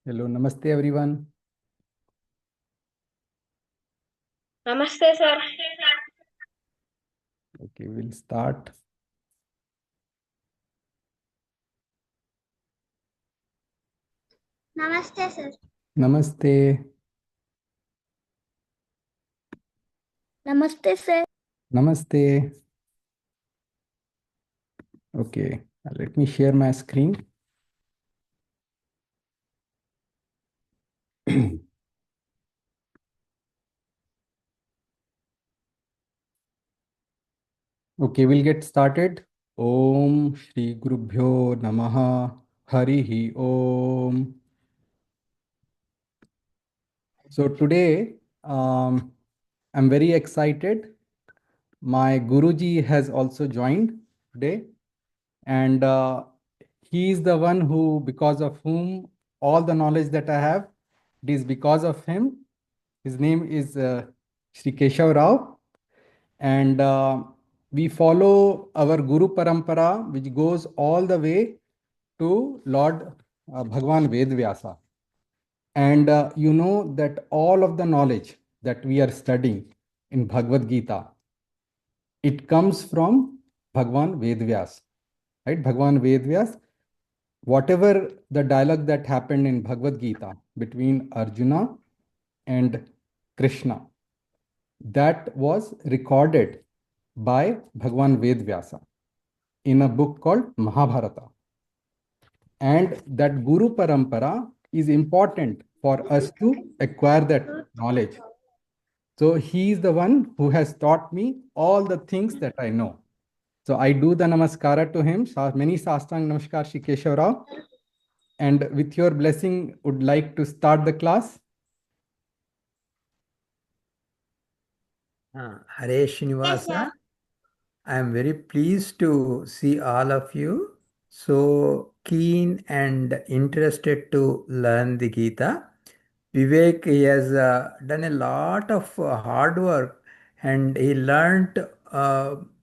Hello, namaste everyone. Namaste, sir. Okay, we'll start. Namaste, sir. Namaste. Namaste, sir. Namaste. Okay, let me share my screen. Okay, we'll get started. Om Shri Gurubhyo Namaha Harihi Om. So today, I'm very excited. My Guruji has also joined today, and he is the one who, because of whom all the knowledge that I have, it is because of him. His name is Sri Keshav Rao, and we follow our Guru Parampara, which goes all the way to Lord Bhagwan Vedvyasa. And you know that all of the knowledge that we are studying in Bhagavad Gita, it comes from Bhagwan Vedvyas, right? Bhagwan Vedvyas, whatever the dialogue that happened in Bhagavad Gita between Arjuna and Krishna, that was recorded by Bhagwan Vedvyasa in a book called Mahabharata. And that Guru Parampara is important for us to acquire that knowledge. So he is the one who has taught me all the things that I know. So I do the namaskara to him, many sastang namaskar Shri Keshav Rao. And with your blessing, would like to start the class. Hare Srinivasa. I am very pleased to see all of you so keen and interested to learn the Gita. Vivek, he has done a lot of hard work and he learned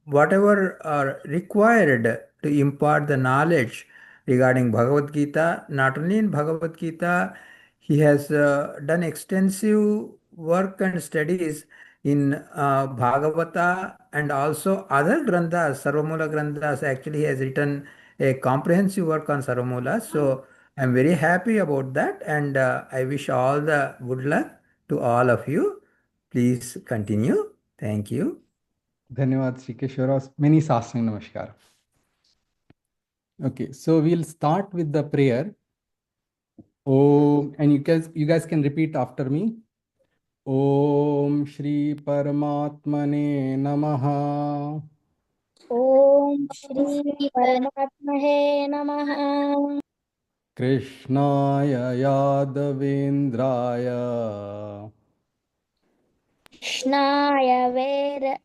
whatever are required to impart the knowledge regarding Bhagavad Gita. Not only in Bhagavad Gita, he has done extensive work and studies in Bhagavata and also other granthas, Sarvamula granthas. Actually, he has written a comprehensive work on Sarvamula. So I'm very happy about that, and I wish all the good luck to all of you. Please continue. Thank you. Dhanyavad Shri Keshav Rao. Many sastang namaskar. Okay, so we'll start with the prayer. Om, and you guys can repeat after me. Om Shri Paramatmane Namaha. Om Shri Paramatmahe Namaha. Krishnaya Yadavendraya. Krishnaya Vera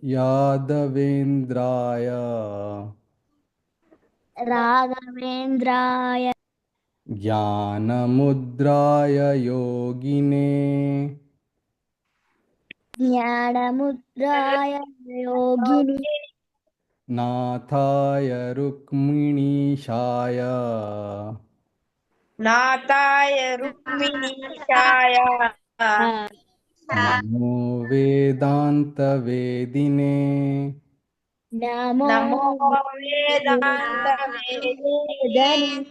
Yadavendraya. Raghavendraya Jnanamudraya Yogine. Jnanamudraya Yogini Nathaya Rukminishaya. नाथाय रुक्मिणीशाय Namo Vedanta Vedine. Namo NaMo वेदान्तवेदिने Vedani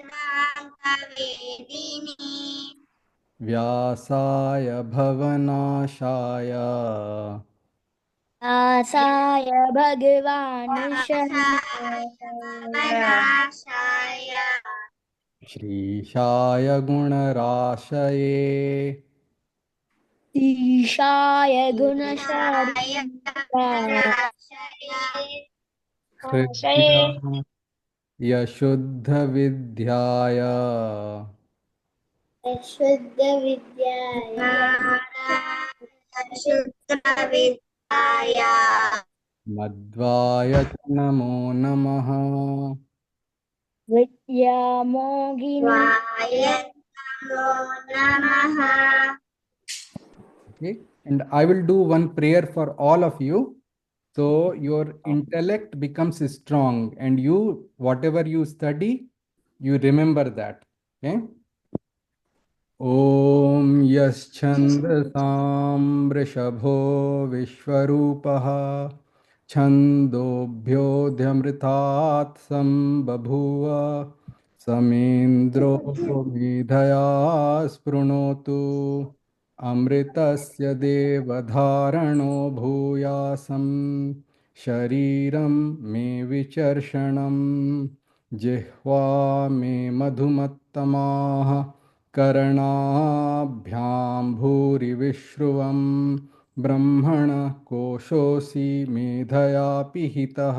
Vyasaya Bhavanashaya. Asaya Bhagavan Shreeshaya Gunarashaye. Ishaya Gunashari Hridaya Yashuddha Vidyaya. Shuddha Vidyaya Madhvaya Namo Namaha. Vidyamogini Okay, and I will do one prayer for all of you. So your intellect becomes strong, and you, whatever you study, you remember that. Okay. ॐ यश्छन्दसां वृषभो विश्वरूपः छन्दोभ्योऽध्यमृतात् सम्बभूव समेन्द्रो मेधया स्पृणोतु अमृतस्य देवधारणो भूयासं शरीरं मे विचर्षणं जिह्वा मे मधुमत्तमाः कर्णाभ्यां भूरिविश्रुवं ब्रह्मणः कोशोऽसि मेधया पिहितः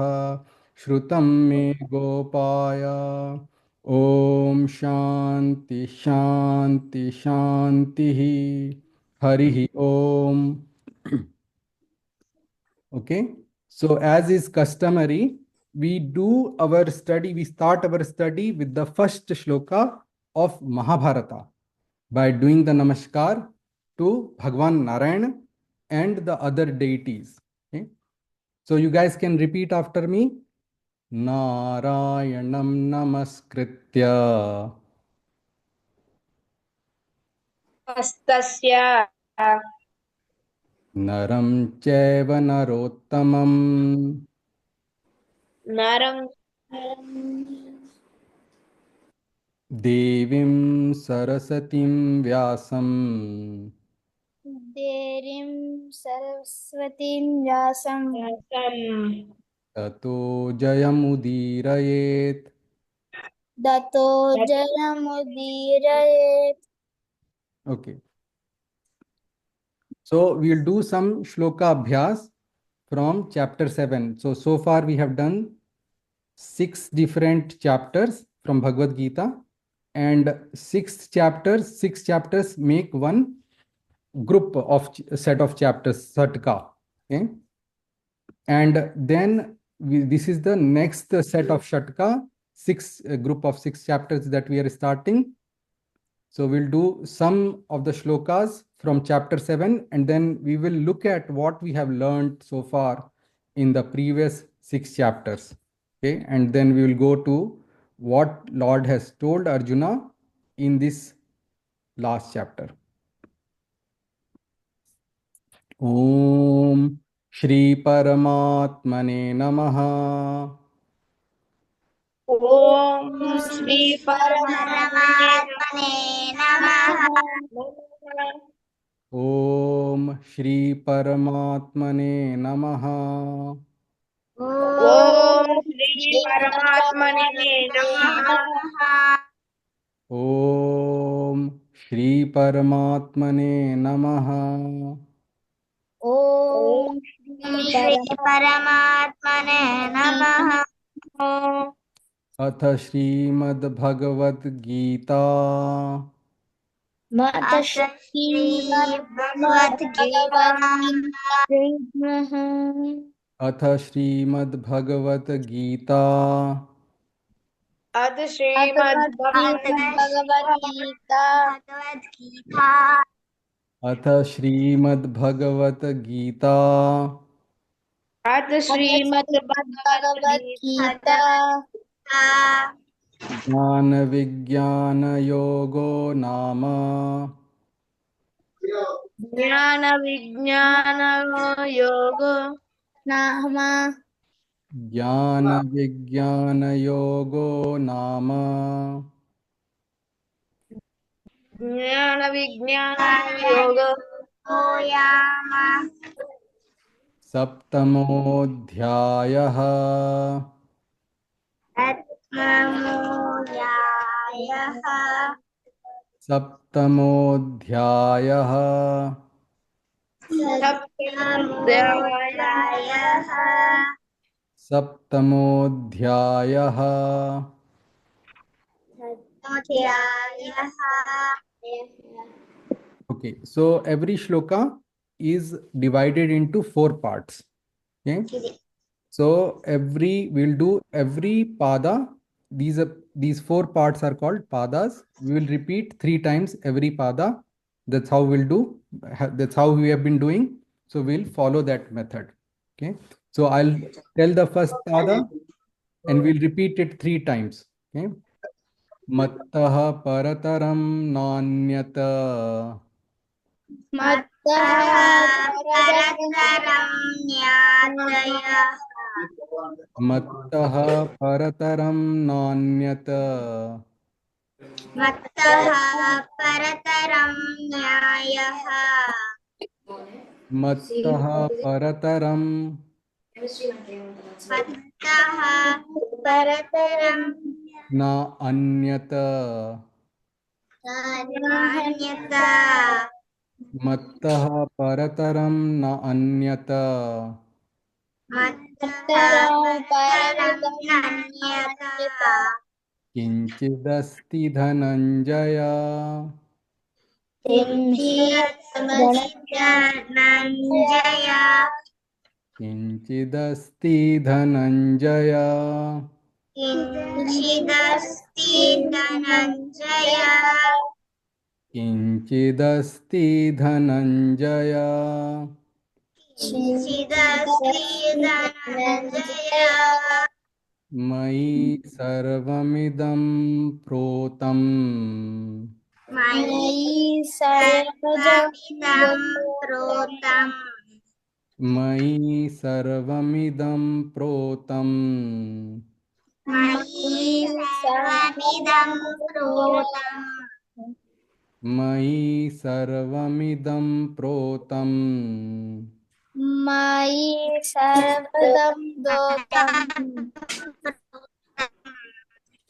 श्रुतं मे गोपाय ॐ शान्ति शान्ति शान्तिः हरिः ॐ. Okay, so as is customary, we start our study with the first shloka of Mahabharata by doing the namaskar to Bhagwan Narayana and the other deities. Okay, so you guys can repeat after me. Narayanam namaskritya Astasya naram chaiva narottamam Naram devim sarasatim vyasam देवीं सरस्वतीं व्यासं Yasam ततो जयमुदीरयेत्. दतो जयमुदीरयेत्. Okay. So we'll do some shloka abhyas from chapter 7. So far we have done 6 different chapters from Bhagavad Gita, and 6 chapters make one group of set of chapters, Satka. Okay. And then this is the next set of Shatka, group of 6 chapters that we are starting. So we'll do some of the shlokas from chapter 7, and then we will look at what we have learned so far in the previous 6 chapters. Okay, and then we will go to what Lord has told Arjuna in this last chapter. Om Shri Paramatmane Namaha. Om Shri परमात्मने नमः. Om Shri Paramatmane Namaha. Om Shri Paramatmane Namaha. Om Shri Paramatmane Namaha. ॐ श्री परमात्मने नमः. अथ श्रीमद्भगवद्गीता माता श्रीमद्भगवद्गीता अथ Shrimad Bhagavad Gita Ad Srimad Bhagavad Gita अथ Shrimad Bhagavad Gita Ad Srimad Bhagavad Gita ज्ञानविज्ञानयोगो नाम Jnana Vijnana Yoga नाम ज्ञानविज्ञानयोगो नाम Jnana Vijnana Yoga सप्तमोऽध्यायः सप्तमोऽध्यायः सप्तमोऽध्यायः Okay, so every shloka is divided into 4 parts. Okay, so we'll do every pada. These 4 parts are called padas. We will repeat 3 times every pada. That's how we'll do. That's how we have been doing. So we'll follow that method. Okay, so I'll tell the first pada and we'll repeat it 3 times. Okay, मत्तः परतरं नान्यत् मत्तः परतरं ज्ञातयः मत्तः परतरं नान्यत् मत्तः परतरं न्यायः मत्तः परतरं मत्तः परतरं न अन्यत् नान्यथा मत्तः परतरं न अन्यत् मत्तः परतरं नान्यथा किञ्चिदस्ति धनञ्जय धनञ्जय किञ्चिदस्ति धनञ्जय किञ्चिदस्ति धनञ्जय किञ्चिदस्ति धनञ्जय किञ्चिदस्ति धनञ्जय मयि सर्वमिदं प्रोतम् मयि सर्वमिदं प्रोतम् मयि सर्वमिदं प्रोतम् मयि सर्वमिदं प्रोतम् मयि सर्वमिदं प्रोतम् मयि सर्वदं दोतम्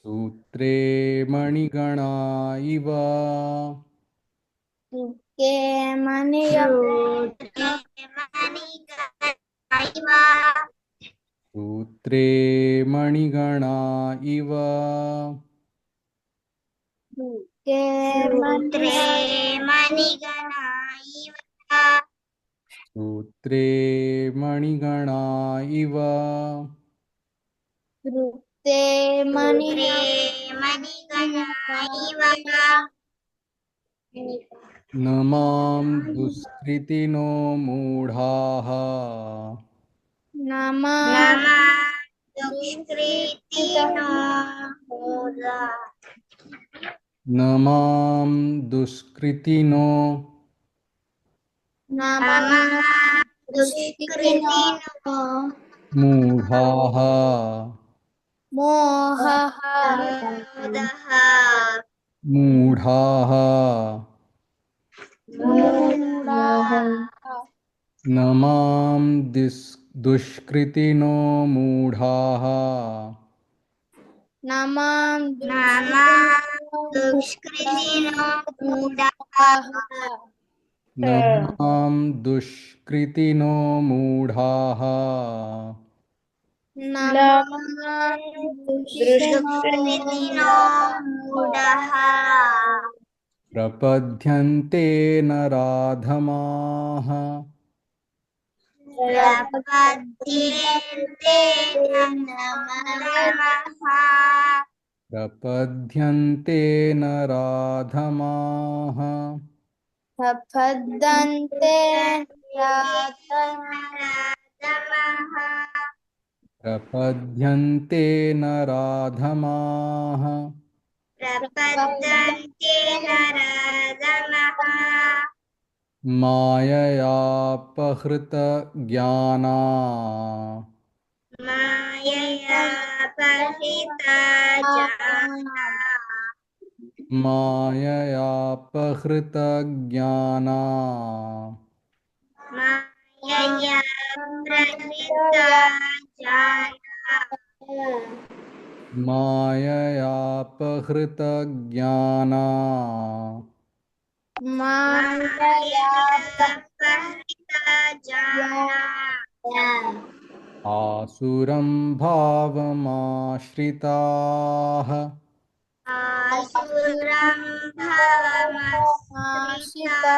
सूत्रे मणिगणा इव सुखे मणियम् सूत्रे मणिगणा इव सुखे मणिगणा इव सूत्रे मणिगणा इव सुखे मणिगणा इव न मां दुष्कृतिनो मूढाः नमः दुष्कृतिनो मूढा न मां दुष्कृतिनो नमः दुष्कृतिनो मूढाः मोहः मूढाः मूढः न मां दुष्कृतिनो मूढाः नमः दुष्कृतिनो मूढः न मां दुष्कृतिनो मूढाः नमः दुष्कृतिनो मूढः प्रपद्यन्ते नराधमाः प्रपद्यन्ते नमः प्रपद्यन्ते नराधमाः प्रपद्यन्ते प्रपद्यन्ते नराधमाः प्रपद्यन्ते नराधमः माययापहृतज्ञाना माययापहृता जाना माययापहृतज्ञाना माययापहृता जाना माययापहृतज्ञाना माययापहृता जाना आसुरं भावमाश्रिताः आसुरं भवमाश्रिता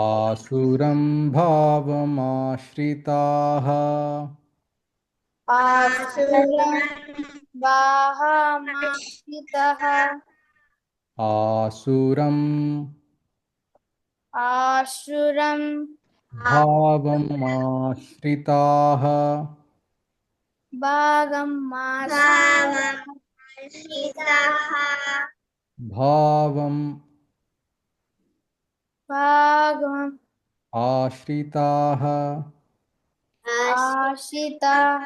आसुरं भावमाश्रिताः आसुरं वाहमाश्रितः आसुरं आसुरं भावमाश्रिताः भागमाश्रितः भावम् भागम् आश्रिताः आश्रिताः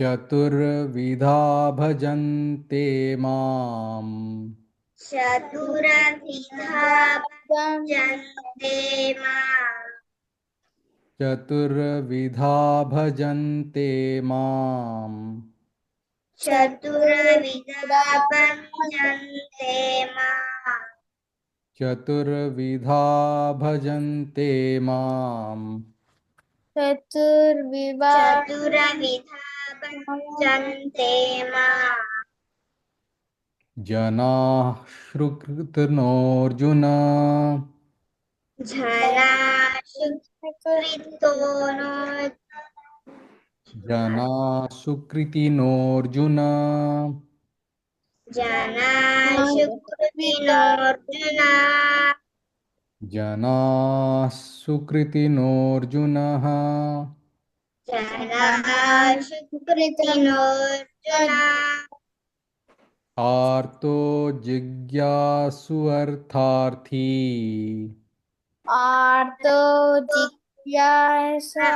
चतुर्विधा भजन्ते माम् चतुर्विधा भजन्ते माम् चतुर्विधा भजन्ते माम् जनाः श्रुकृतनोऽर्जुन जनाः सुकृतिनोऽर्जुन जनाः सुकृतिनोऽर्जुनः आर्तो जिज्ञासु अर्थार्थी आर्तो जिज्ञासा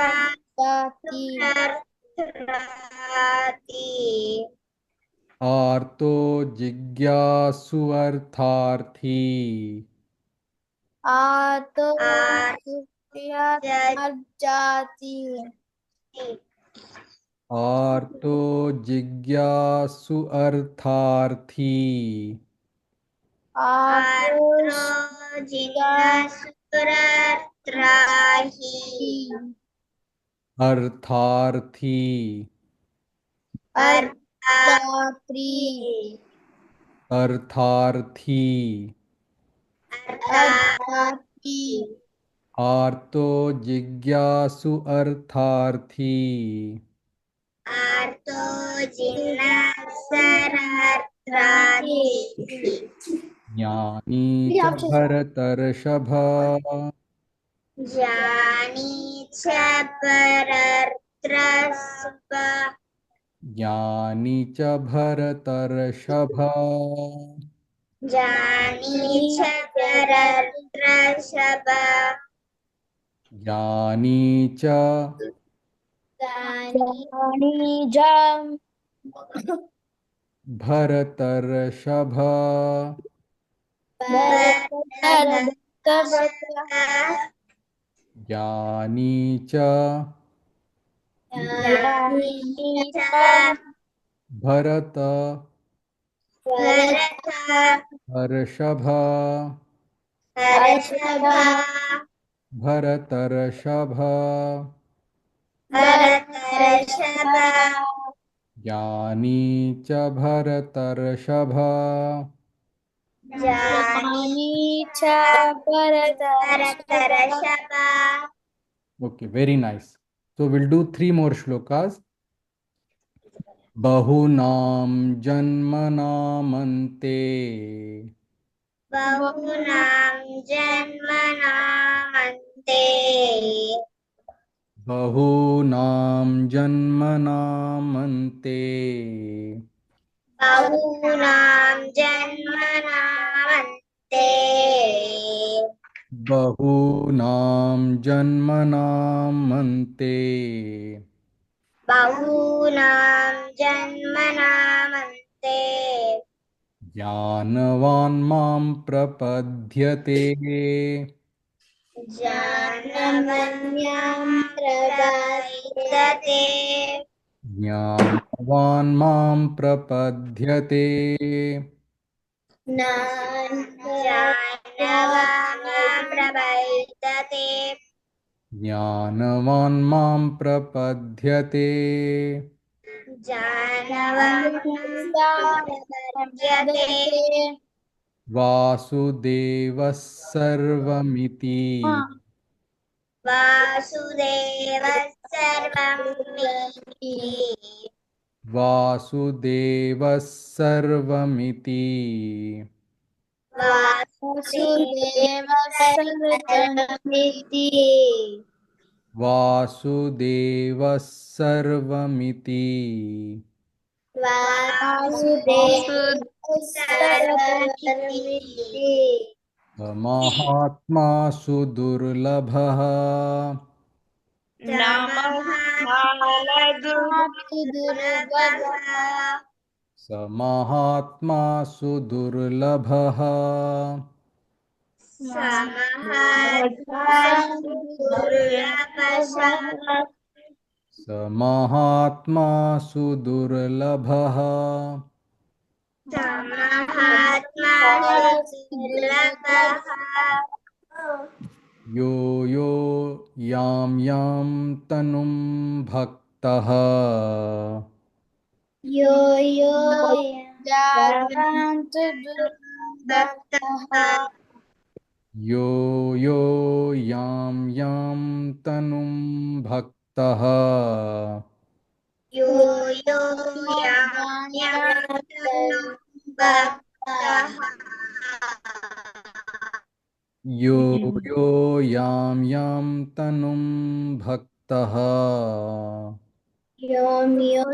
आर्तो जिज्ञासु अर्थार्थी आर्तो जिज्ञासार्जाति आर्तो जिज्ञासु अर्थार्थी आर्तो अर्थार्थी अर्थात्री अर्थार्थी अर्थात्री आर्तो जिज्ञासु अर्थार्थी ज्ञानी च भरतर्षभ ज्ञानी च भरतर्षभ ज्ञानी च भरतर्षभ ज्ञानी च भरत हर्षभ भरतर्षभ ज्ञानी च भरतर्षभ Okay, very nice. So we'll do 3 more shlokas. Bahunam janmanamante Bahunam janmanamante Bahunam janmanamante Jnanavan mam prapadyate Jnanavan mam prapadyate Jnanavan mam prapadyate Vasudevas sarvamiti Vasudevas sarvamiti Vasudevas sarvamiti Vasudev सर्वमिति महात्मा सुदुर्लभः दुर्लभः स महात्मा सुदुर्लभः स महात्मा सुदुर्लभः यो यो यां यां तनुं भक्तः यो यो यावन्तु दुर्लभः यो यो यां यां तनुं भक्तः यो यो यो यो यां यां तनुं भक्तः योम यो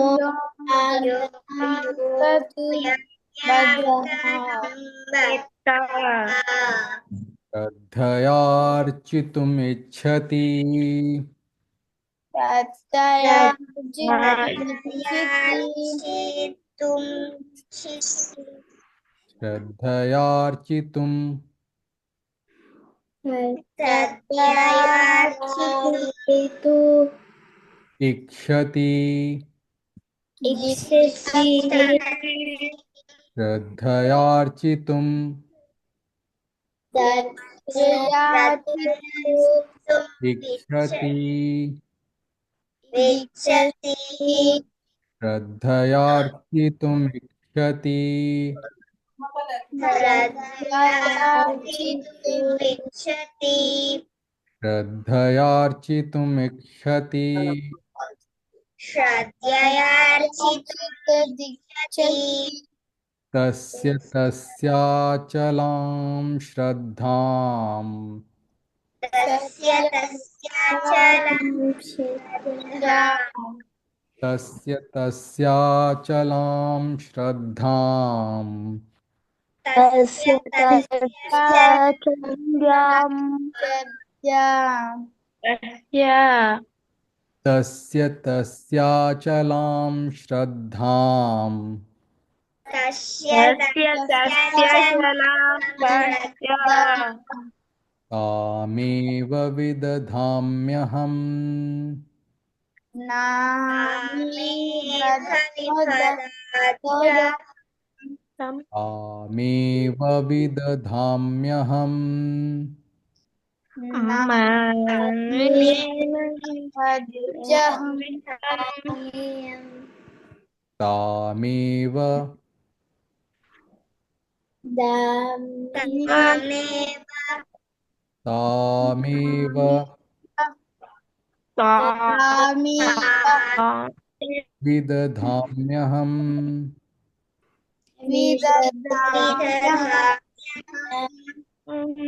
श्रद्धयार्चितुमिच्छति श्रद्धयार्चितुम् इच्छति श्रद्धयार्चितुम् इच्छति श्रद्धयार्चितुमिच्छति श्रद्धयार्चितुमिच्छति तस्य तस्याचलां श्रद्धाम् तस्य तस्याचलां श्रद्धाम् तस्य तस्याचलां श्रद्धाम् तामेव विदधाम्यहम् तामेव विदधाम्यहम् तामेव तामेव विदधाम्यहम्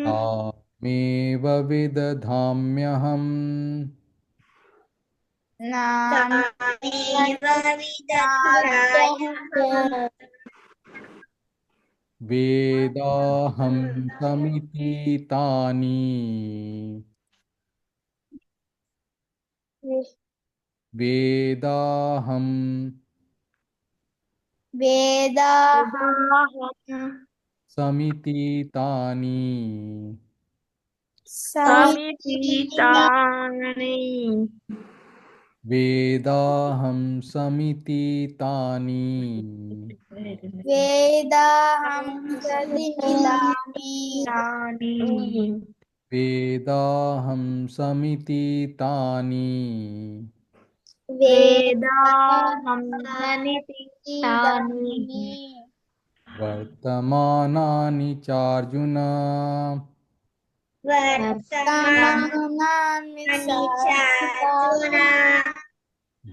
तामेव विदधाम्यहम् वेदाहं समितीतानि वेदाहं समितीतानि वेदाहं समितीतानि वेदाहं समितीतानि वर्तमानानि चार्जुन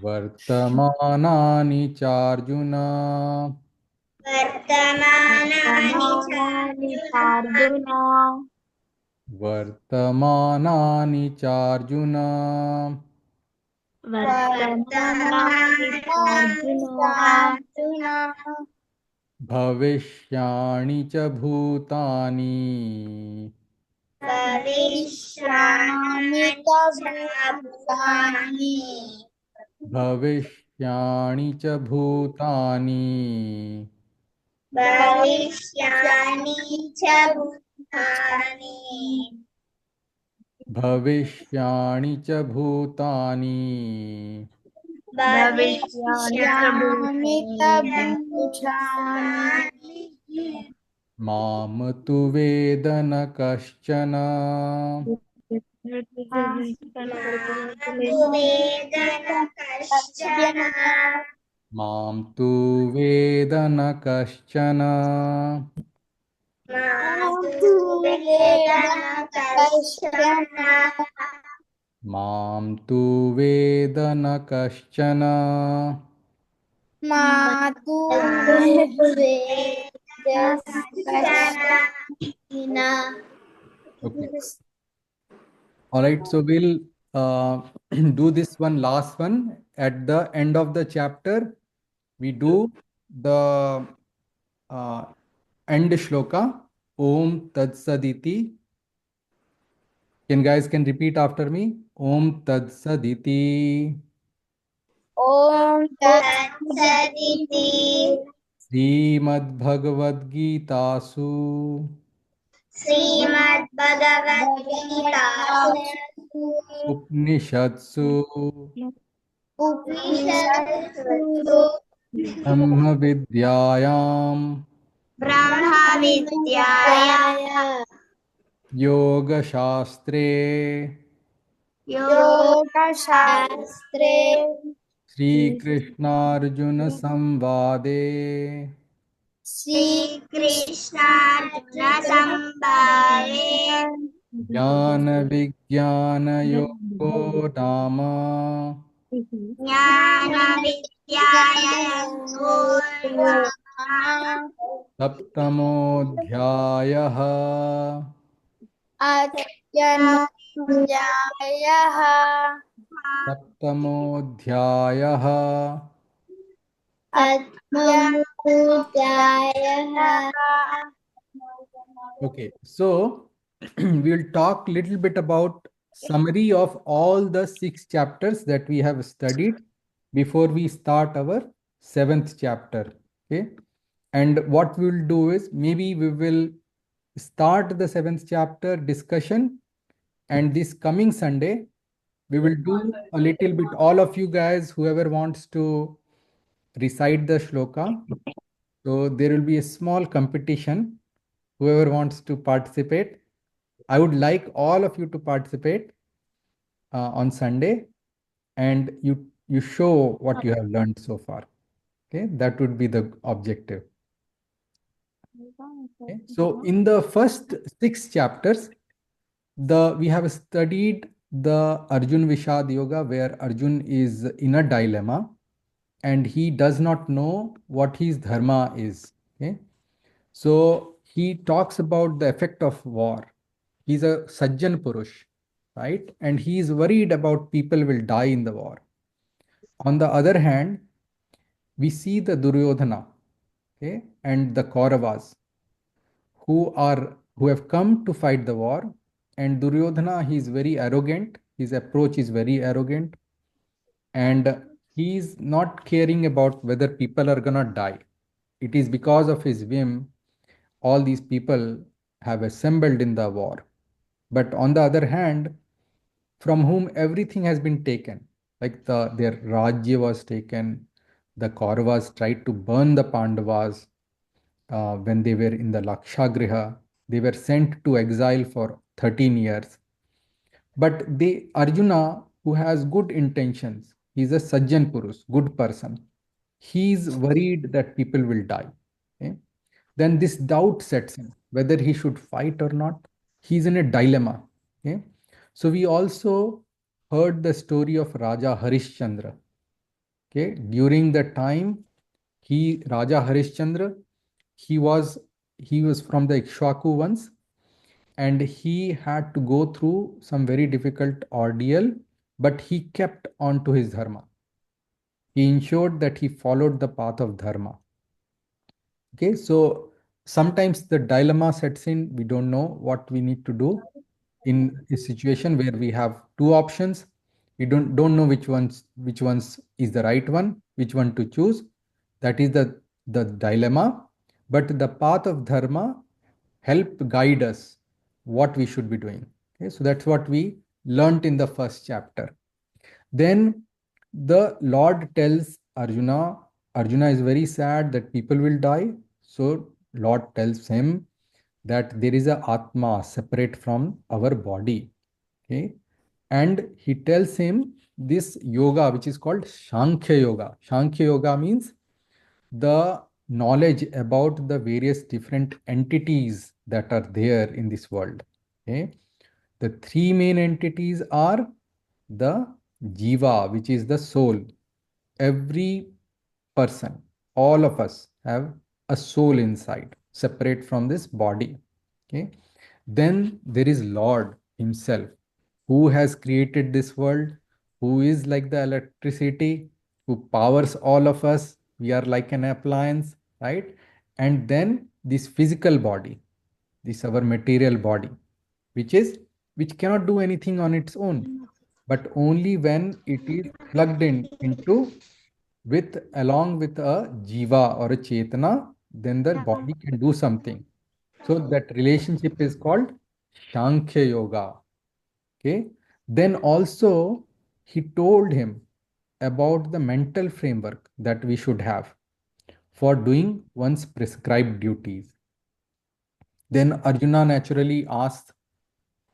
वर्तमानानि चार्जुन वर्तमानानि चार्जुन वर्तमानि अर्जुन भविष्याणि च भूतानि भविष्यामि च भूतानि भविष्याणि च भूतानि भविष्यानि च भूतानि भविष्याणि च भूतानि भविष्यामि च भूतानि माम तु वेद न कश्चन वेदन कश्चन मां तु वेद न कश्चन मातु वेदन कश्चन मां तु वेद न कश्चन मातु वेदन कश्चन Okay. All right, so we'll do this one last one at the end of the chapter. We do the end shloka. Om Tat Saditi. Can repeat after me? Om Tat Saditi. ॐ तत्सदिति Srimad Bhagavad Gitasu श्रीमद्भगवद्गीतासु Upanishadsu उपनिषत्सु Brahma Vidyayam ब्रह्मविद्यायां Yoga Shastre योगशास्त्रे Sri Krishna Arjuna Samvade श्रीकृष्णार्जुनसंवादे Jnana Vijnana Yogo Nama ज्ञानविद्यायां Saptamodhyayah अत्यनुजायः Saptamodhyayah अत्यनुजायः Okay, so we'll talk little bit about summary of all the 6 chapters that we have studied before we start our 7th chapter. Okay, and what we'll do is maybe we will start the 7th chapter discussion, and this coming Sunday we will do a little bit. All of you guys, whoever wants to recite the shloka, so there will be a small competition. Whoever wants to participate, I would like all of you to participate on Sunday, and you show what you have learned so far. Okay, that would be the objective. Okay? So in the first 6 chapters, we have studied the Arjun Vishad Yoga, where Arjun is in a dilemma and he does not know what his dharma is. Okay, so he talks about the effect of war. He's a Sajjan Purush, right? And he is worried about people will die in the war. On the other hand, we see the Duryodhana, okay, and the Kauravas who have come to fight the war. And Duryodhana, he is very arrogant. His approach is very arrogant, and he is not caring about whether people are gonna die. It is because of his whim all these people have assembled in the war. But on the other hand, from whom everything has been taken, like their Rajya was taken, the Kauravas tried to burn the Pandavas when they were in the Lakshagriha. They were sent to exile for 13 years. But Arjuna, who has good intentions, he's a Sajjan Purus, good person. He's worried that people will die. Okay? Then this doubt sets in whether he should fight or not. He's in a dilemma. Okay? So we also heard the story of Raja Harishchandra. Okay? During the time, Raja Harishchandra, he was from the Ikshwaku ones, and he had to go through some very difficult ordeal but he kept on to his dharma. He ensured that he followed the path of dharma. Okay, so sometimes the dilemma sets in, we don't know what we need to do in a situation where we have two options. We don't know which ones is the right one, which one to choose. That is the dilemma. But the path of dharma help guide us what we should be doing. Okay, so that's what we learnt in the first chapter. Then the Lord tells Arjuna, Arjuna is very sad that people will die. So Lord tells him that there is a Atma separate from our body. Okay. And he tells him this yoga, which is called Shankhya Yoga. Shankhya Yoga means the knowledge about the various different entities that are there in this world. Okay. The three main entities are the jiva, which is the soul. Every person, all of us have a soul inside, separate from this body. Okay. Then there is Lord himself, who has created this world, who is like the electricity, who powers all of us. We are like an appliance, right? And then this physical body, this our material body, which cannot do anything on its own, but only when it is plugged into along with a jiva or a chetana, then the body can do something. So that relationship is called Shankhya Yoga. Okay. Then also he told him about the mental framework that we should have for doing one's prescribed duties. Then Arjuna naturally asked,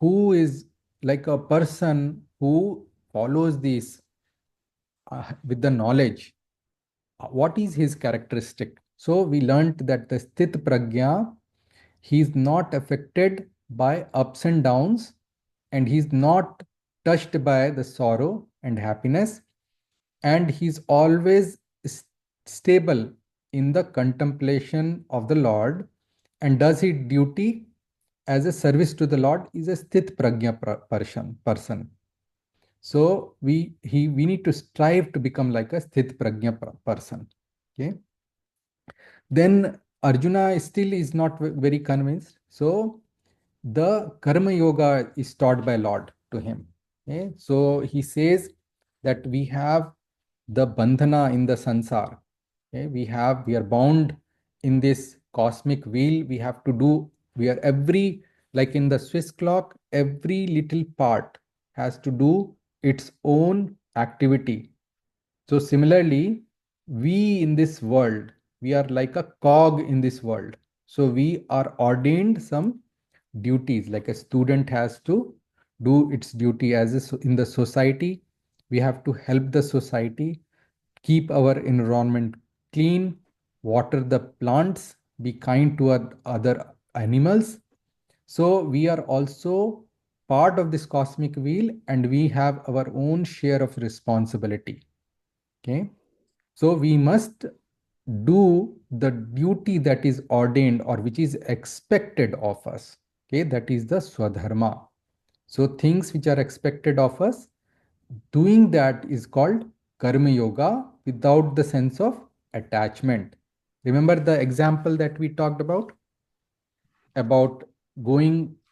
who is like a person who follows this with the knowledge? What is his characteristic? So we learnt that the Sthit Pragya, he is not affected by ups and downs, and he is not touched by the sorrow and happiness, and he is always stable in the contemplation of the Lord and does his duty as a service to the Lord, is a Sthit Pragya person. So we need to strive to become like a Sthit Pragya person. Okay. Then Arjuna still is not very convinced. So the Karma Yoga is taught by Lord to him. Okay. So he says that we have the bandhana in the sansar. Okay. We are bound in this cosmic wheel. We have to do, like in the Swiss clock, every little part has to do its own activity. So similarly, we in this world, we are like a cog in this world. So we are ordained some duties, like a student has to do its duty in the society. We have to help the society, keep our environment clean, water the plants, be kind to other animals. So we are also part of this cosmic wheel, and we have our own share of responsibility. Okay. So we must do the duty that is ordained or which is expected of us. Okay. That is the Swadharma. So things which are expected of us, doing that is called Karma Yoga without the sense of attachment. Remember the example that we talked about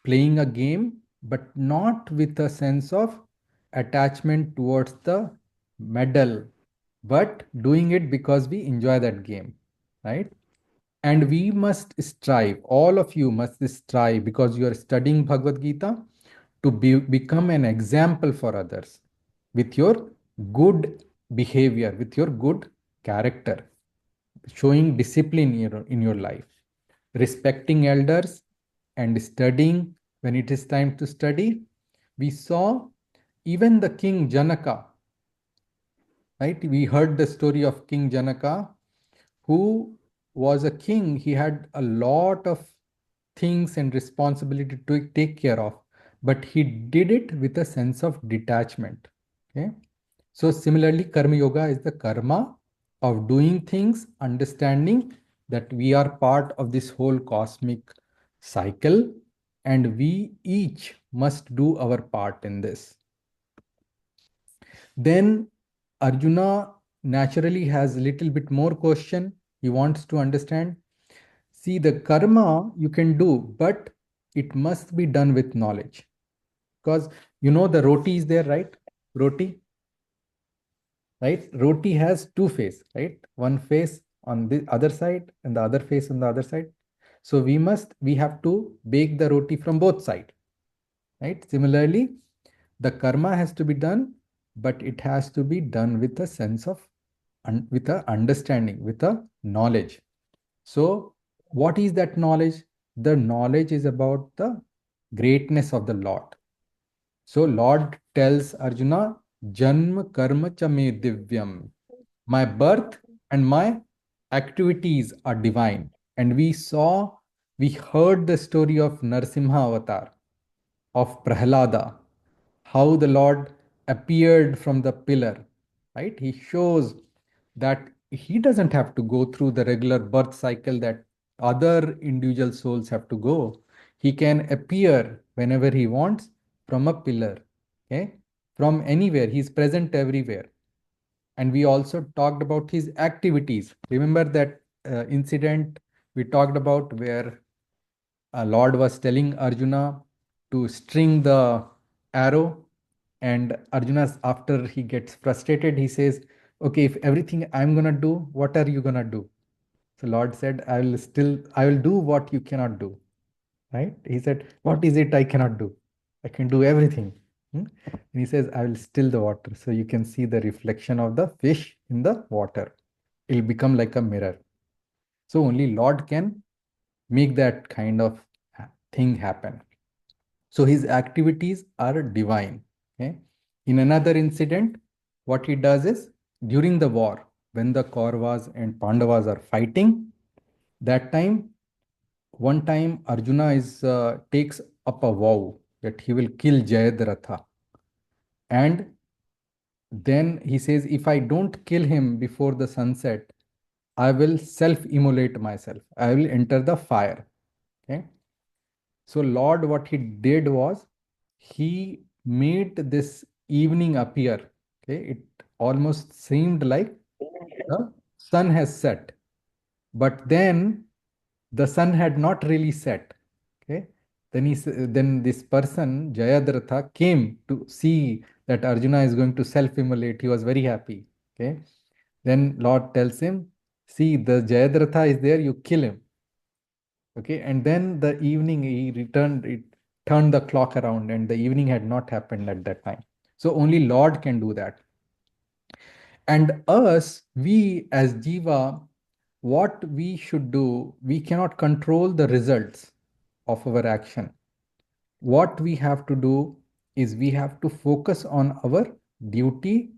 playing a game, but not with a sense of attachment towards the medal, but doing it because we enjoy that game, right? And we must strive, all of you must strive, because you are studying Bhagavad Gita, to become an example for others with your good behavior, with your good character, showing discipline in your life, respecting elders, and studying when it is time to study. We saw even the King Janaka, right? We heard the story of King Janaka, who was a king. He had a lot of things and responsibility to take care of, but he did it with a sense of detachment. Okay. So similarly, Karma Yoga is the karma of doing things, understanding that we are part of this whole cosmic cycle, and we each must do our part in this. Then Arjuna naturally has a little bit more question. He wants to understand. See, the karma you can do, but it must be done with knowledge. Because the roti is there, right? Roti, right? Roti has two face, right? One face on the other side and the other face on the other side. So we have to bake the roti from both sides, right? Similarly, the karma has to be done, but it has to be done with a sense of, with a understanding, with a knowledge. So what is that knowledge? The knowledge is about the greatness of the Lord. So Lord tells Arjuna, Janma karma cha me divyam. My birth and my activities are divine. And we heard the story of Narsimha Avatar, of Prahlada, how the Lord appeared from the pillar, right? He shows that he doesn't have to go through the regular birth cycle that other individual souls have to go. He can appear whenever he wants from a pillar, okay? From anywhere. He's present everywhere. And we also talked about his activities. Remember that incident we talked about where Lord was telling Arjuna to string the arrow, and Arjuna, after he gets frustrated, he says, okay, if everything I'm gonna do, what are you gonna do? So Lord said, I will do what you cannot do. Right? He said, what is it I cannot do? I can do everything. And he says, I will still the water. So you can see the reflection of the fish in the water. It'll become like a mirror. So only Lord can make that kind of thing happen. So his activities are divine. Okay? In another incident, what he does is during the war, when the Kauravas and Pandavas are fighting, that time, one time Arjuna takes up a vow that he will kill Jayadratha. And then he says, if I don't kill him before the sunset, I will self-immolate myself. I will enter the fire. Okay. So Lord, what he did was he made this evening appear. Okay. It almost seemed like the sun has set. But then the sun had not really set. Okay. Then this person, Jayadratha, came to see that Arjuna is going to self-immolate. He was very happy. Okay. Then Lord tells him, see, the Jayadratha is there, you kill him. Okay. And then the evening it turned the clock around, and the evening had not happened at that time. So only Lord can do that. And us, we as Jiva, what we should do, we cannot control the results of our action. What we have to do is we have to focus on our duty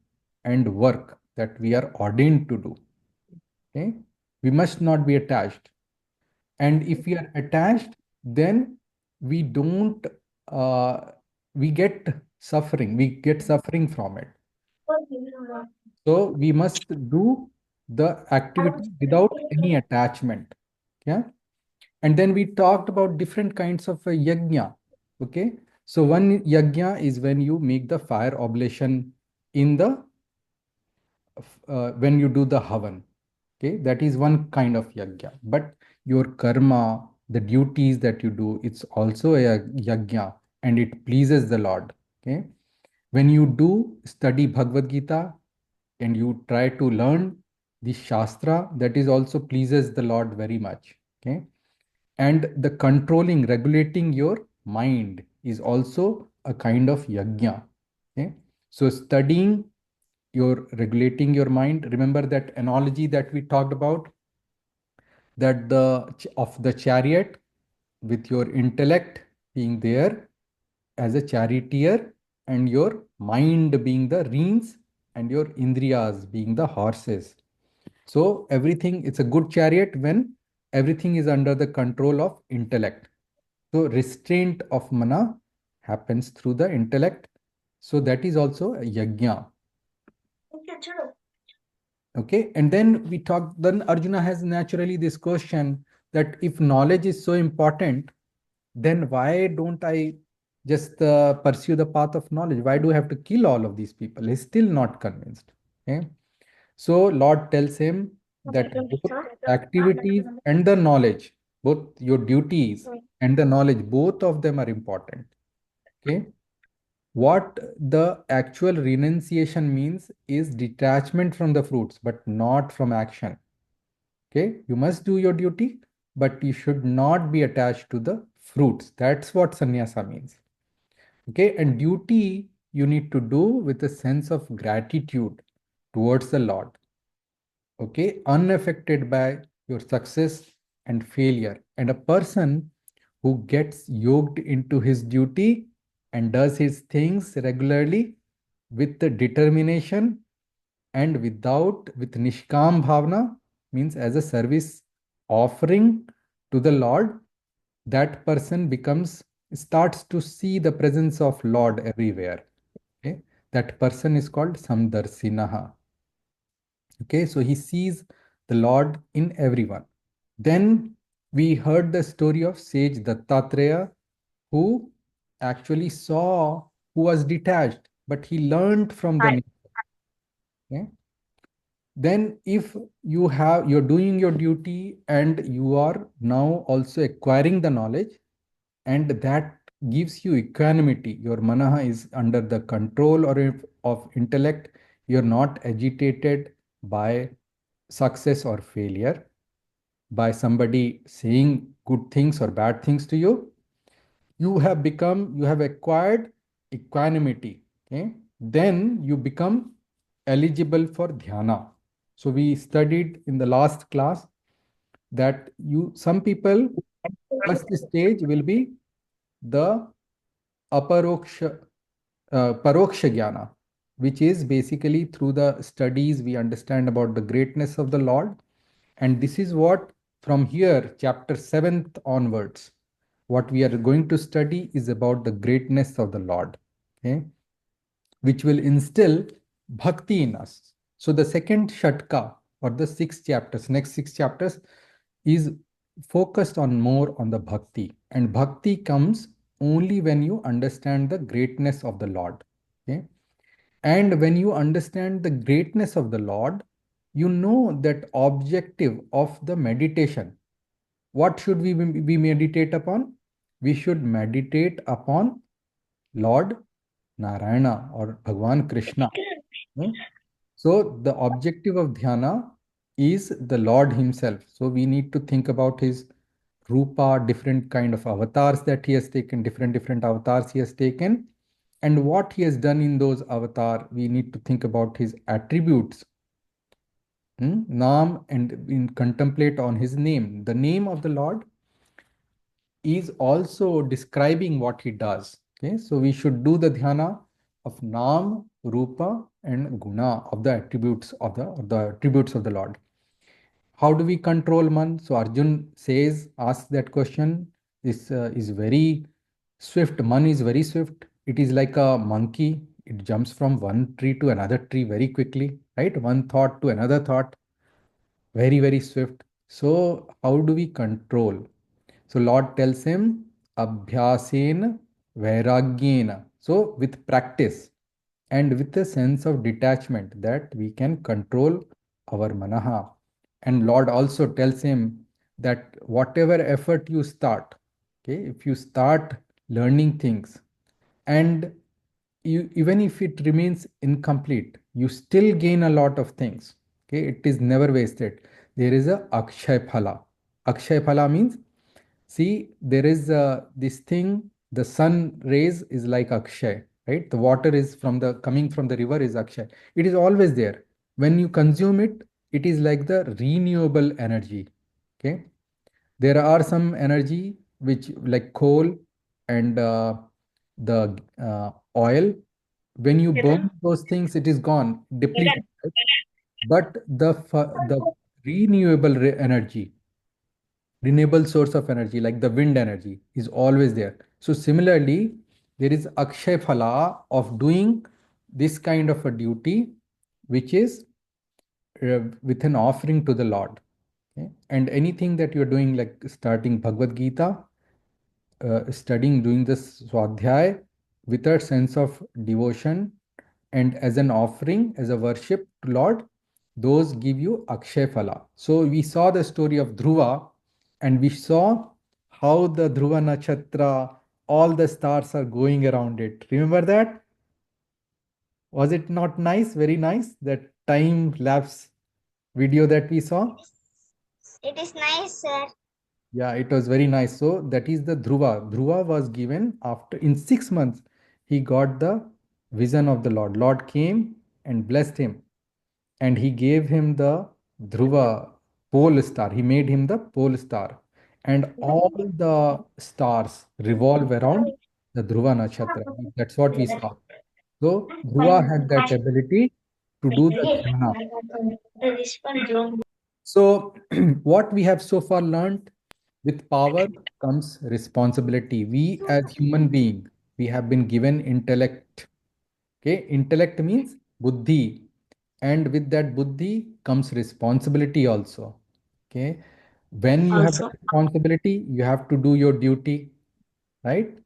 and work that we are ordained to do. Okay? We must not be attached. And if we are attached, then we don't, we get suffering from it. So we must do the activity without any attachment. Yeah. And then we talked about different kinds of yajna. Okay. So one yajna is when you make the fire oblation in the, when you do the havan. Okay. That is one kind of yajna. But your karma, the duties that you do, it's also a yajna, and it pleases the Lord. Okay. When you do study Bhagavad Gita and you try to learn the Shastra, that is also pleases the Lord very much. Okay. And the controlling, regulating your mind is also a kind of yajna. Okay. So studying, your regulating your mind. Remember that analogy that we talked about, that of the chariot with your intellect being there as a charioteer, and your mind being the reins, and your indriyas being the horses. So everything, it's a good chariot when everything is under the control of intellect. So restraint of mana happens through the intellect. So that is also a yajna. Okay. And then then Arjuna has naturally this question that if knowledge is so important, then why don't I just pursue the path of knowledge. Why do I have to kill all of these people? He's still not convinced. Okay. So Lord tells him that both activities and the knowledge, both your duties and the knowledge, both of them are important. Okay. What the actual renunciation means is detachment from the fruits, but not from action. Okay. You must do your duty, but you should not be attached to the fruits. That's what sannyasa means. Okay. And duty you need to do with a sense of gratitude towards the Lord. Okay, unaffected by your success and failure. And a person who gets yoked into his duty and does his things regularly with the determination and with nishkam bhavna, means as a service offering to the Lord, that person starts to see the presence of Lord everywhere. Okay, that person is called samdarsinaha. Okay, so he sees the Lord in everyone. Then we heard the story of sage Dattatreya, who actually saw, who was detached, but he learned from the nature. Okay? Then if you're doing your duty and you are now also acquiring the knowledge, and that gives you equanimity, your manaha is under the control of intellect, you're not agitated by success or failure, by somebody saying good things or bad things to you. You have acquired equanimity. Okay, then you become eligible for dhyana. So we studied in the last class that some people, first stage will be the aparoksha paroksha jnana, which is basically through the studies we understand about the greatness of the Lord. And this is what, from here, chapter 7th onwards, what we are going to study is about the greatness of the Lord, okay, which will instill bhakti in us. So the second shatka, or the next six chapters, is focused on more on the bhakti. And bhakti comes only when you understand the greatness of the Lord. Okay? And when you understand the greatness of the Lord, you know that objective of the meditation. What should we meditate upon? We should meditate upon Lord Narayana or Bhagwan Krishna. Okay? So the objective of dhyana is the Lord himself. So we need to think about his rupa, different kind of avatars that he has taken, different avatars he has taken, and what he has done in those avatar. We need to think about his attributes, Naam, and contemplate on his name. The name of the Lord is also describing what he does. Okay, so we should do the dhyana of Naam, Rupa, and Guna, of the attributes of the Lord. How do we control man? So Arjun asks that question. This is very swift. Man is very swift. It is like a monkey. It jumps from one tree to another tree very quickly, right? One thought to another thought, very swift. So how do we control? So Lord tells him, Abhyasen Vairagyena. So with practice and with a sense of detachment, that we can control our manaha. And Lord also tells him that whatever effort you start, okay, if you start learning things, and even if it remains incomplete, you still gain a lot of things. Okay, it is never wasted. There is a akshay phala. Akshay phala means, see, there is this thing, the sun rays is like Akshay, right? The water is coming from the river is Akshay. It is always there. When you consume it, it is like the renewable energy. Okay. There are some energy which, like coal and the oil, when you burn those things, it is gone, depleted. Right? But the energy, renewable source of energy like the wind energy is always there. So similarly, there is akshay phala of doing this kind of a duty, which is with an offering to the Lord. Okay? And anything that you're doing, like starting Bhagavad Gita, studying, doing this Swadhyay with a sense of devotion and as an offering, as a worship to Lord, those give you Akshay Phala. So we saw the story of Dhruva and we saw how the Dhruva Nakshatra, all the stars are going around it. Remember that? Was it not nice? Very nice, that time lapse video that we saw. It is nice, sir. Yeah, it was very nice. So that is the Dhruva. Dhruva was given after in 6 months. He got the vision of the Lord. Lord came and blessed him, and he gave him the Dhruva pole star. He made him the pole star, and all the stars revolve around the Dhruva Nakshatra. That's what we saw. So Dhruva had that ability to do the dhyana. So what we have so far learned, with power comes responsibility. We as human being, we have been given intellect. Okay, intellect means buddhi, and with that buddhi comes responsibility also. Okay, when you have responsibility, you have to do your duty, right?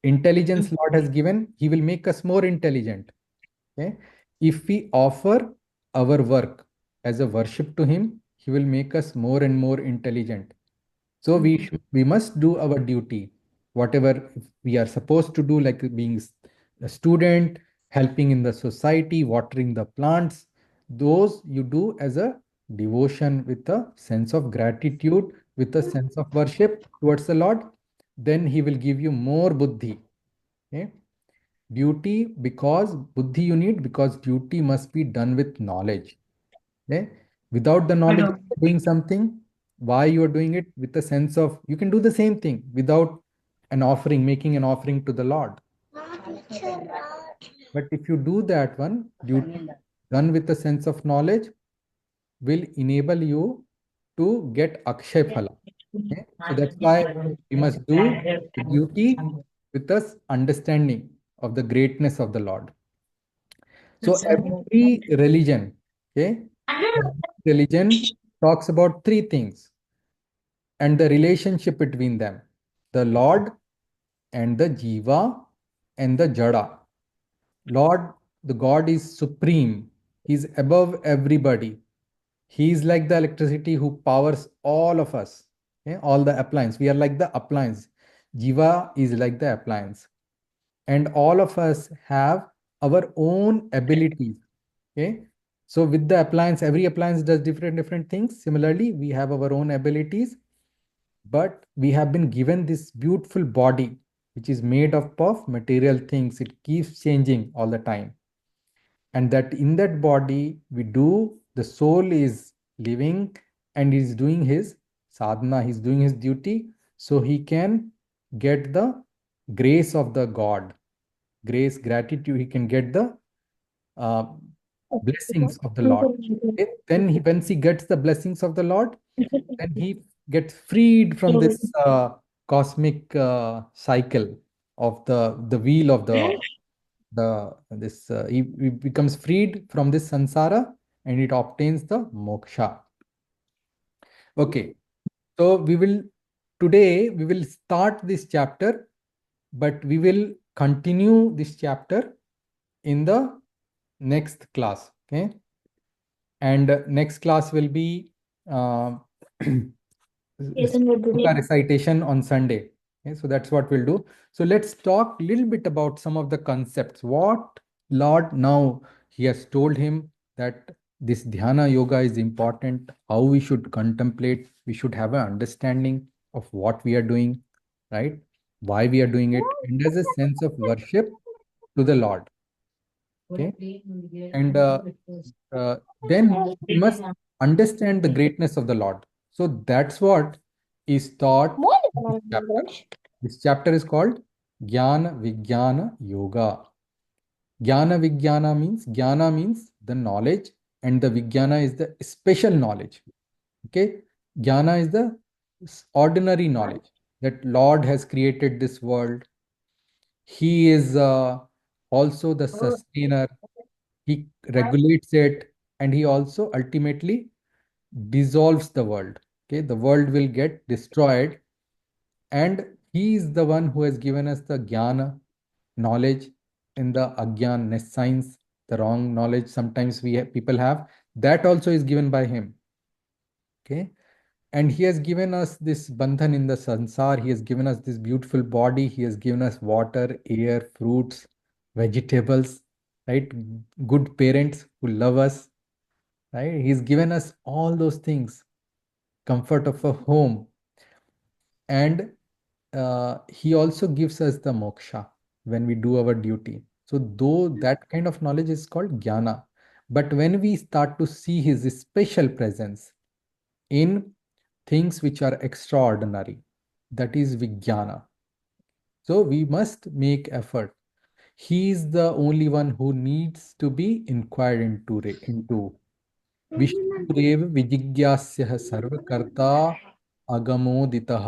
Intelligence Lord has given, He will make us more intelligent. Okay, if we offer our work as a worship to Him, He will make us more and more intelligent. So we must do our duty, whatever we are supposed to do, like being a student, helping in the society, watering the plants. Those you do as a devotion with a sense of gratitude, with a sense of worship towards the Lord. Then He will give you more buddhi. Okay? Duty, because buddhi you need, because duty must be done with knowledge. Okay? Without the knowledge of doing something, why you are doing it, with a sense of, you can do the same thing without an offering, making an offering to the Lord. But if you do that one, duty done with a sense of knowledge will enable you to get Akshay Phala. Okay? So that's why we must do the duty with us understanding of the greatness of the Lord. So every religion, okay, religion talks about three things and the relationship between them: the Lord and the Jiva and the Jada. Lord, the God is supreme, He's above everybody. He is like the electricity who powers all of us, okay? All the appliance. We are like the appliance. Jiva is like the appliance. And all of us have our own abilities. Okay. So with the appliance, every appliance does different things. Similarly, we have our own abilities, but we have been given this beautiful body, which is made up of material things. It keeps changing all the time. And that in that body, we do, the soul is living and is doing his sadhana, he's doing his duty, so he can get the grace of the God. Grace, gratitude, he can get the blessings of the Lord. Okay? Then once he gets the blessings of the Lord, then he gets freed from this cosmic cycle of the wheel of he becomes freed from this samsara and it obtains the moksha. Okay, so today we will start this chapter, but we will continue this chapter in the next class. Okay, and next class will be recitation on Sunday. Okay, so that's what we'll do. So let's talk a little bit about some of the concepts. What Lord now He has told him that this dhyana yoga is important, how we should contemplate, we should have an understanding of what we are doing, right? Why we are doing it, and as a sense of worship to the Lord. Okay, and then we must understand the greatness of the Lord. So that's what is taught in this chapter. This chapter is called Jnana Vijnana Yoga. Jnana means the knowledge, and the Vijnana is the special knowledge. Okay, Jnana is the ordinary knowledge that Lord has created this world. He is also the sustainer. He regulates it, and he also ultimately dissolves the world. Okay, the world will get destroyed, and He is the one who has given us the jnana, knowledge, in the agyan, nescience, the wrong knowledge sometimes people have. That also is given by him. Okay. And he has given us this bandhan in the sansar. He has given us this beautiful body. He has given us water, air, fruits, vegetables, right? Good parents who love us, right? He's given us all those things, comfort of a home. And he also gives us the moksha when we do our duty. So though that kind of knowledge is called jnana, but when we start to see his special presence in things which are extraordinary, that is vijnana. So we must make effort. He is the only one who needs to be inquired into. विष्णुरेव विजिज्ञास्यः सर्वकर्ता अगमोदितः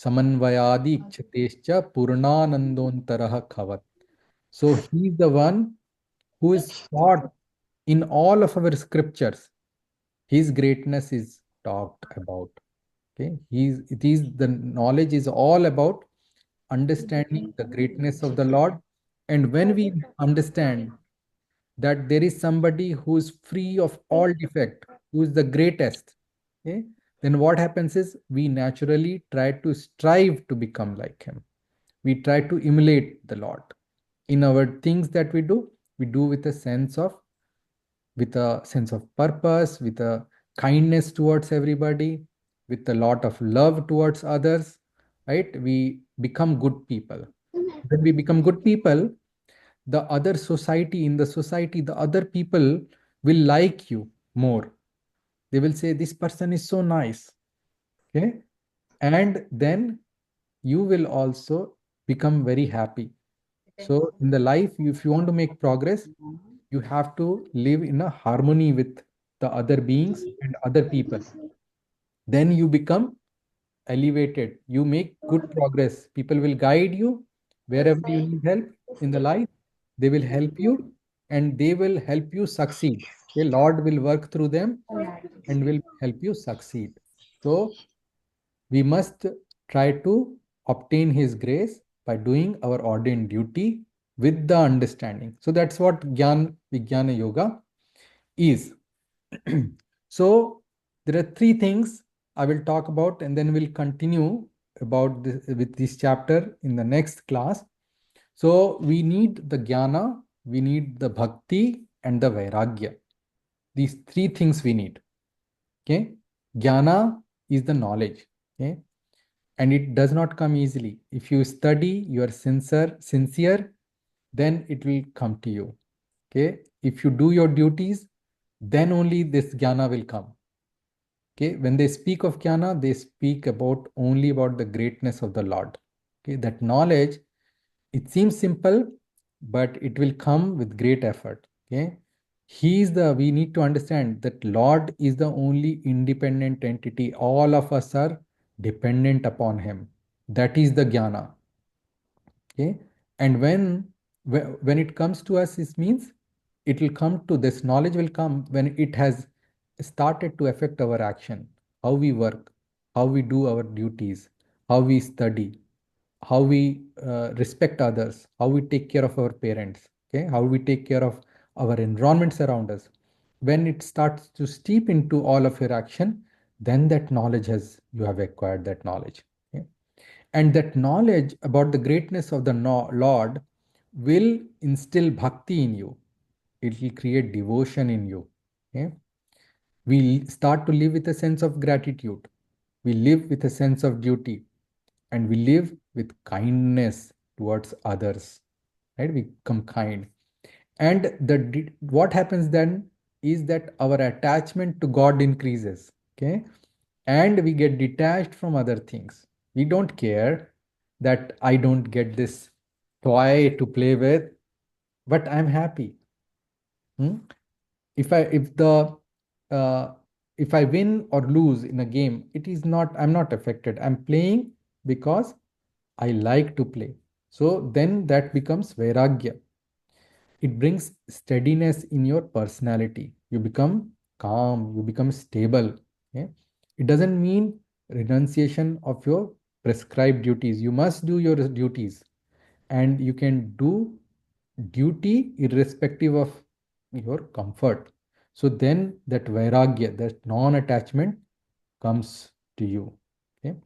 समन्वयादि इच्छतेश्च पूर्णानंदोन्तरः खवत्. So he is the one who is taught in all of our scriptures. His greatness is talked about. Okay, the knowledge is all about understanding the greatness of the Lord. And when we understand that there is somebody who is free of all defect, who is the greatest, okay, then what happens is we naturally try to strive to become like him. We try to emulate the Lord. In our things that we do with with a sense of purpose, with a kindness towards everybody, with a lot of love towards others, right? We become good people. When we become good people, the other society, in the society, the other people will like you more. They will say, this person is so nice. Okay. And then you will also become very happy. So in the life, if you want to make progress, you have to live in a harmony with the other beings and other people. Then you become elevated. You make good progress. People will guide you wherever you need help in the life. They will help you and they will help you succeed. The Lord will work through them and will help you succeed. So we must try to obtain His grace by doing our ordained duty with the understanding. So that's what Gyan Vijnana Yoga is. So there are three things I will talk about, and then we'll continue about this with this chapter in the next class. So we need the jnana, we need the bhakti, and the vairagya. These three things we need. Okay, jnana is the knowledge. Okay, and it does not come easily. If you study, you are sincere, then it will come to you. Okay, if you do your duties, then only this jnana will come. Okay, when they speak of jnana, they speak only about the greatness of the Lord. Okay, that knowledge, it seems simple, but it will come with great effort. Okay, we need to understand that Lord is the only independent entity. All of us are dependent upon Him. That is the jnana. Okay, and when it comes to us, it means it will come to this knowledge will come when it has started to affect our action, how we work, how we do our duties, how we study, how we respect others, how we take care of our parents, okay, how we take care of our environments around us. When it starts to steep into all of your action, then that knowledge you have acquired that knowledge. Okay? And that knowledge about the greatness of the Lord will instill bhakti in you. It will create devotion in you. Okay? We start to live with a sense of gratitude. We live with a sense of duty. And we live with kindness towards others. Right? We become kind. And what happens then is that our attachment to God increases. Okay? And we get detached from other things. We don't care that I don't get this toy to play with, but I'm happy. If I win or lose in a game, I'm not affected. I'm playing because I like to play. So then that becomes vairagya. It brings steadiness in your personality. You become calm, you become stable. Okay? It doesn't mean renunciation of your prescribed duties. You must do your duties, and you can do duty irrespective of your comfort. So then that vairagya, that non-attachment comes to you. Okay.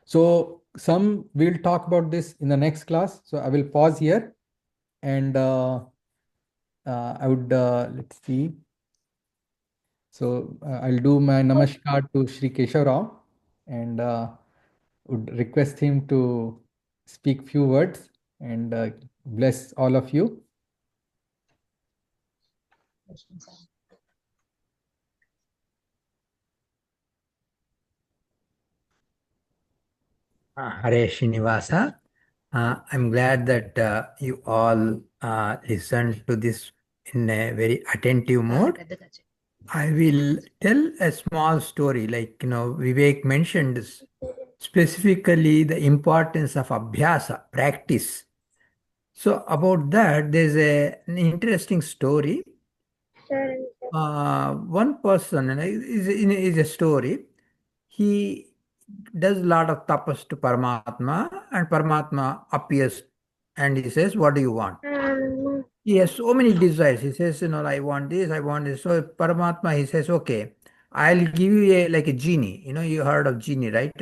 So some we'll talk about this in the next class. So I will pause here, and I would let's see. So I'll do my namaskar to Shri Keshav Rao, and would request him to speak few words and bless all of you. Hare Srinivasa. I'm glad that you all listened to this in a very attentive mode. I will tell a small story, like, Vivek mentioned specifically the importance of abhyasa, practice. So about that, there's an interesting story. One person, and is a story. He does a lot of tapas to Paramatma, and Paramatma appears and he says, "What do you want?" He has so many desires. He says, I want this, I want this. So Paramatma, he says, okay, I'll give you like a genie. You heard of genie, right?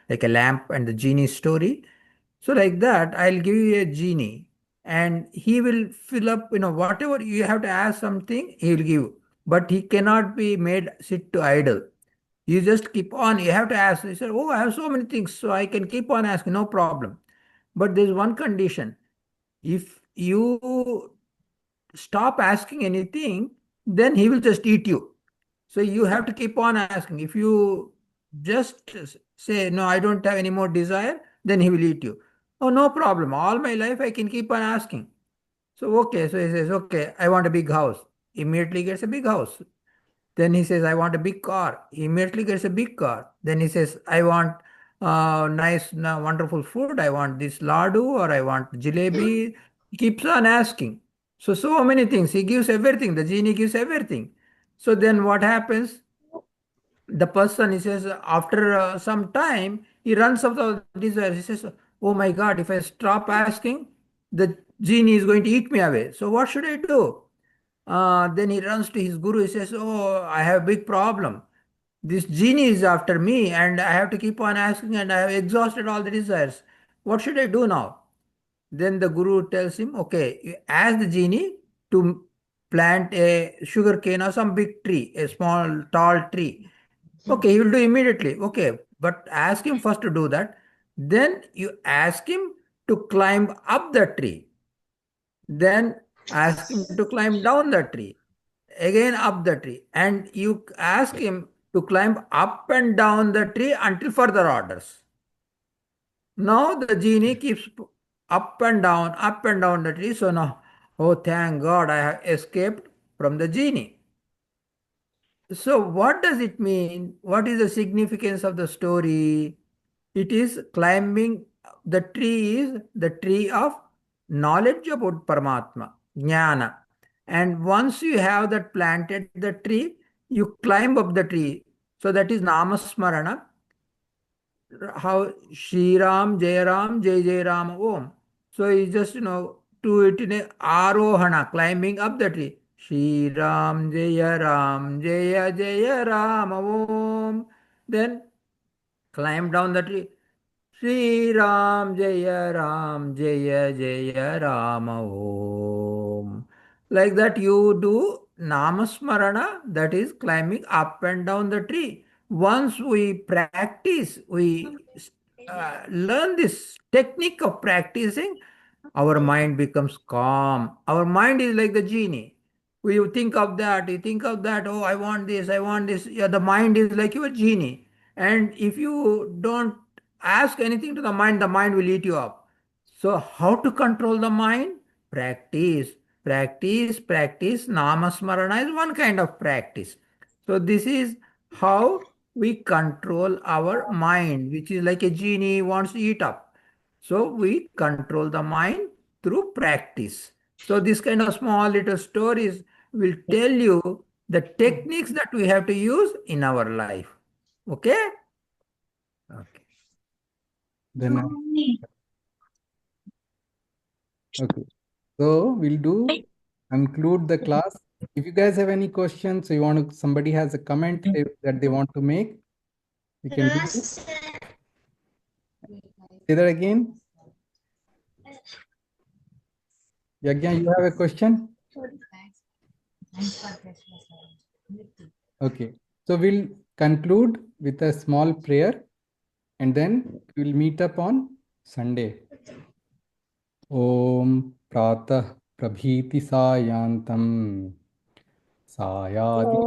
Like a lamp and the genie story. So like that, I'll give you a genie and he will fill up, whatever you have to ask something, he will give. But he cannot be made sit to idle. You just keep on, you have to ask. He said, oh, I have so many things, so I can keep on asking, no problem. But there's one condition. If you stop asking anything, then he will just eat you. So you have to keep on asking. If you just say, no, I don't have any more desire, then he will eat you. Oh, no problem. All my life I can keep on asking. So, okay. So he says, okay, I want a big house. Immediately gets a big house. Then he says, I want a big car. He immediately gets a big car. Then he says, I want nice, wonderful food. I want this ladu or I want jalebi. He keeps on asking. So many things. He gives everything. The genie gives everything. So then what happens? The person, he says, after some time, he runs out of desires. He says, oh my God, if I stop asking, the genie is going to eat me away. So what should I do? Then he runs to his guru. He says, oh, I have a big problem. This genie is after me and I have to keep on asking and I have exhausted all the desires. What should I do now? Then the guru tells him, okay, you ask the genie to plant a sugar cane or some big tree, a small, tall tree. Okay, he will do immediately. Okay, but ask him first to do that. Then you ask him to climb up the tree. Then ask him to climb down the tree. Again up the tree. And you ask him to climb up and down the tree until further orders. Now the genie keeps up and down the tree. So now, oh, thank God, I have escaped from the genie. So what does it mean? What is the significance of the story? It is climbing. The tree is the tree of knowledge about Paramatma, Jnana. And once you have that planted the tree, you climb up the tree. So that is Namasmarana. How Shri Ram, Jai Ram, Jai Jai Ram, Om. So you just, do it in a Arohana, climbing up the tree. Shri Ram, Jaya Ram, Jaya Jaya Ram, Om. Then climb down the tree. Shri Ram, Jaya Jaya Ram, Om. Like that you do Namasmarana, that is climbing up and down the tree. Once we practice, we learn this technique of practicing, our mind becomes calm. Our mind is like the genie. We think of that, you think of that, oh, I want this, I want this. Yeah, the mind is like your genie. And if you don't ask anything to the mind will eat you up. So, how to control the mind? Practice, practice, practice. Namasmarana is one kind of practice. So, this is how we control our mind, which is like a genie wants to eat up. So, we control the mind through practice. So, this kind of small little stories will tell you the techniques that we have to use in our life. Okay? Okay. Then okay. So we'll conclude the class. If you guys have any questions, so somebody has a comment that they want to make, you can do it. Say that again. Yagya, you have a question? Okay. So we'll conclude with a small prayer and then we'll meet up on Sunday. Om Pratah Prabhiti Sayantam Sayadi.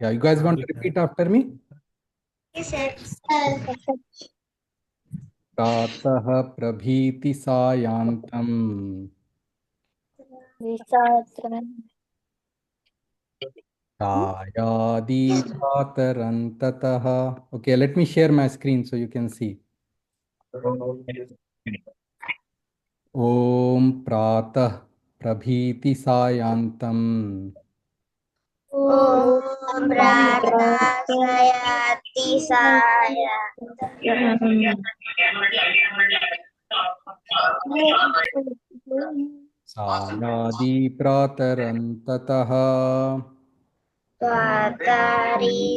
Yeah, you guys want to repeat after me? Yes, sir. Pratah Prabhiti Sayantam Sayadi Pratarantatah. Okay, let me share my screen so you can see. Om Pratah Prabhiti Sayantam Om Prasayati Saya. Sayadi Pratarantatah Pataritaya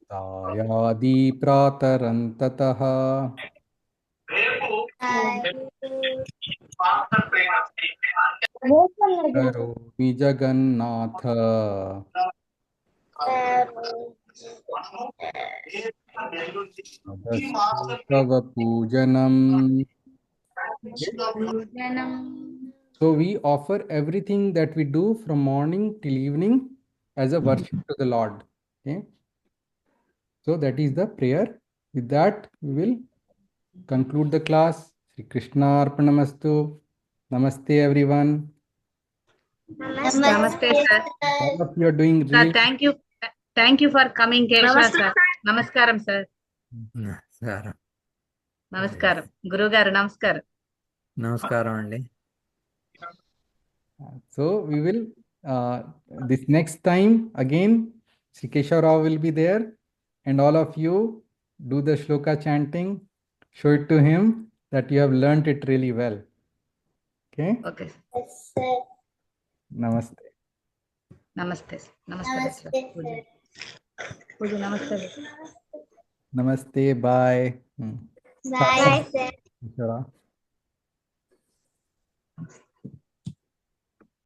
Sayadi Pratarantatah Karomi Jagannatha Namastu Tava Pujanam. So we offer everything that we do from morning till evening as a worship to the Lord. Okay. So that is the prayer. With that, we will conclude the class. Sri Krishna Arpanamastu. Namaste, everyone. Namaste, sir. All of you are doing Sir, really. thank you. Thank you for coming, Keshav, sir. Namaskaram, sir. నమస్కారం Namaskaram. Guru garu, namaskaram. నమస్కారం అండి So we will this next time again Sri Keshav Rao will be there and all of you do the shloka chanting, show it to him that you have learnt it really well. Okay. Okay. Namaste. Namaste. Namaste, sir. Puja, namaste. Namaste. Bye. Bye, sir. Keshav Rao.